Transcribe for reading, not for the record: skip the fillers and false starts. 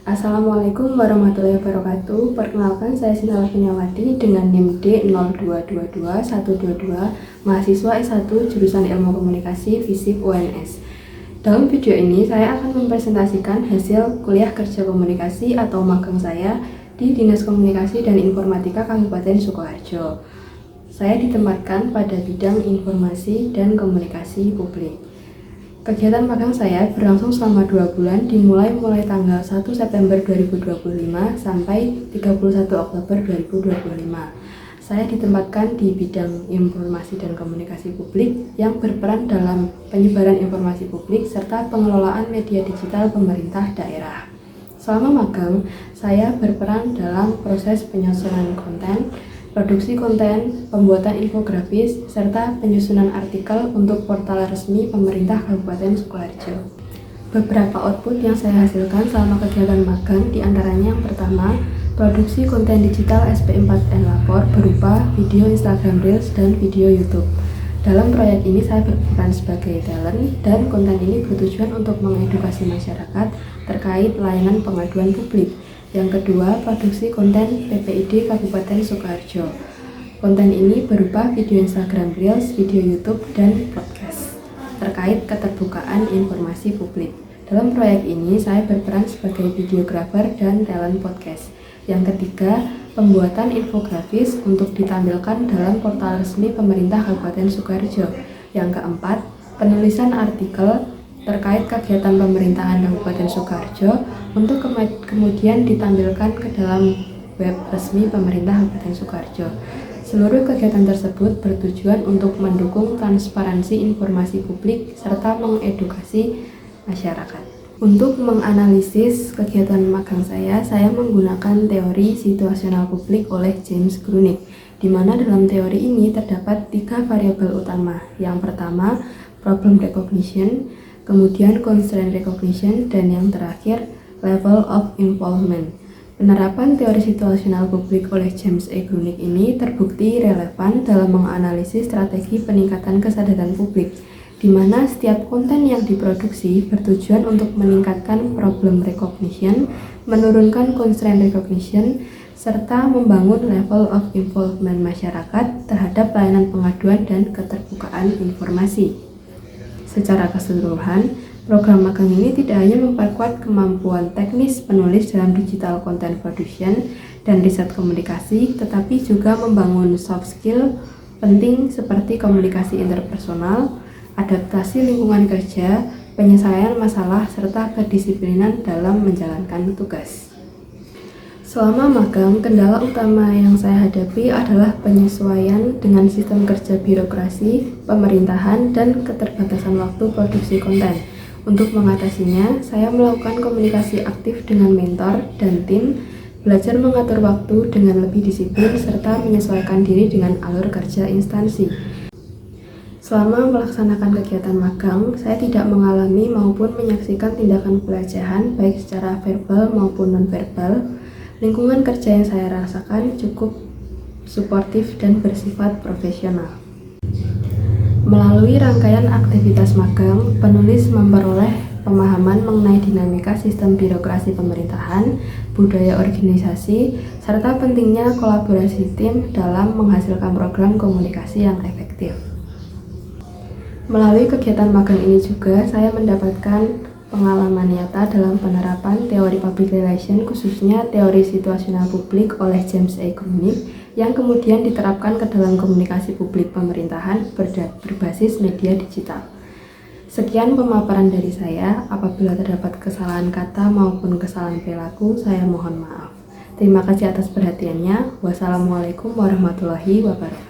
Assalamualaikum warahmatullahi wabarakatuh. Perkenalkan, saya Sinta Lavinyawati dengan NIM D0222-122, mahasiswa S1 jurusan Ilmu Komunikasi FISIP UNS. Dalam video ini saya akan mempresentasikan hasil kuliah kerja komunikasi atau magang saya di Dinas Komunikasi dan Informatika Kabupaten Sukoharjo. Saya ditempatkan pada bidang informasi dan komunikasi publik. Kegiatan magang saya berlangsung selama 2 bulan, dimulai tanggal 1 September 2025 sampai 31 Oktober 2025. Saya ditempatkan di bidang informasi dan komunikasi publik yang berperan dalam penyebaran informasi publik serta pengelolaan media digital pemerintah daerah. Selama magang, saya berperan dalam proses penyusunan konten, produksi konten, pembuatan infografis, serta penyusunan artikel untuk portal resmi pemerintah Kabupaten Sukoharjo. Beberapa output yang saya hasilkan selama kegiatan magang diantaranya yang pertama, produksi konten digital SP4N Lapor berupa video Instagram Reels dan video YouTube. Dalam proyek ini saya berperan sebagai talent dan konten ini bertujuan untuk mengedukasi masyarakat terkait layanan pengaduan publik. Yang kedua, produksi konten PPID Kabupaten Sukoharjo. Konten ini berupa video Instagram Reels, video YouTube, dan podcast terkait keterbukaan informasi publik. Dalam proyek ini, saya berperan sebagai videografer dan talent podcast. Yang ketiga, pembuatan infografis untuk ditampilkan dalam portal resmi pemerintah Kabupaten Sukoharjo. Yang keempat, penulisan artikel terkait kegiatan pemerintahan Kabupaten Sukoharjo untuk kemudian ditampilkan ke dalam web resmi pemerintah Kabupaten Sukoharjo. Seluruh kegiatan tersebut bertujuan untuk mendukung transparansi informasi publik serta mengedukasi masyarakat. Untuk menganalisis kegiatan magang saya menggunakan teori situasional publik oleh James Grunig, di mana dalam teori ini terdapat 3 variabel utama. Yang pertama, problem recognition, kemudian constraint recognition, dan yang terakhir, level of involvement. Penerapan teori situasional publik oleh James E. Grunig ini terbukti relevan dalam menganalisis strategi peningkatan kesadaran publik, di mana setiap konten yang diproduksi bertujuan untuk meningkatkan problem recognition, menurunkan constraint recognition, serta membangun level of involvement masyarakat terhadap layanan pengaduan dan keterbukaan informasi. Secara keseluruhan, program magang ini tidak hanya memperkuat kemampuan teknis penulis dalam digital content production dan riset komunikasi, tetapi juga membangun soft skill penting seperti komunikasi interpersonal, adaptasi lingkungan kerja, penyelesaian masalah, serta kedisiplinan dalam menjalankan tugas. Selama magang, kendala utama yang saya hadapi adalah penyesuaian dengan sistem kerja birokrasi, pemerintahan, dan keterbatasan waktu produksi konten. Untuk mengatasinya, saya melakukan komunikasi aktif dengan mentor dan tim, belajar mengatur waktu dengan lebih disiplin, serta menyesuaikan diri dengan alur kerja instansi. Selama melaksanakan kegiatan magang, saya tidak mengalami maupun menyaksikan tindakan pelecehan baik secara verbal maupun non-verbal. Lingkungan kerja yang saya rasakan cukup suportif dan bersifat profesional. Melalui rangkaian aktivitas magang, penulis memperoleh pemahaman mengenai dinamika sistem birokrasi pemerintahan, budaya organisasi, serta pentingnya kolaborasi tim dalam menghasilkan program komunikasi yang efektif. Melalui kegiatan magang ini juga saya mendapatkan pengalaman nyata dalam penerapan teori public relation, khususnya teori situasional publik oleh James E. Grunig, yang kemudian diterapkan ke dalam komunikasi publik pemerintahan berbasis media digital. Sekian pemaparan dari saya. Apabila terdapat kesalahan kata maupun kesalahan perilaku, saya mohon maaf. Terima kasih atas perhatiannya. Wassalamualaikum warahmatullahi wabarakatuh.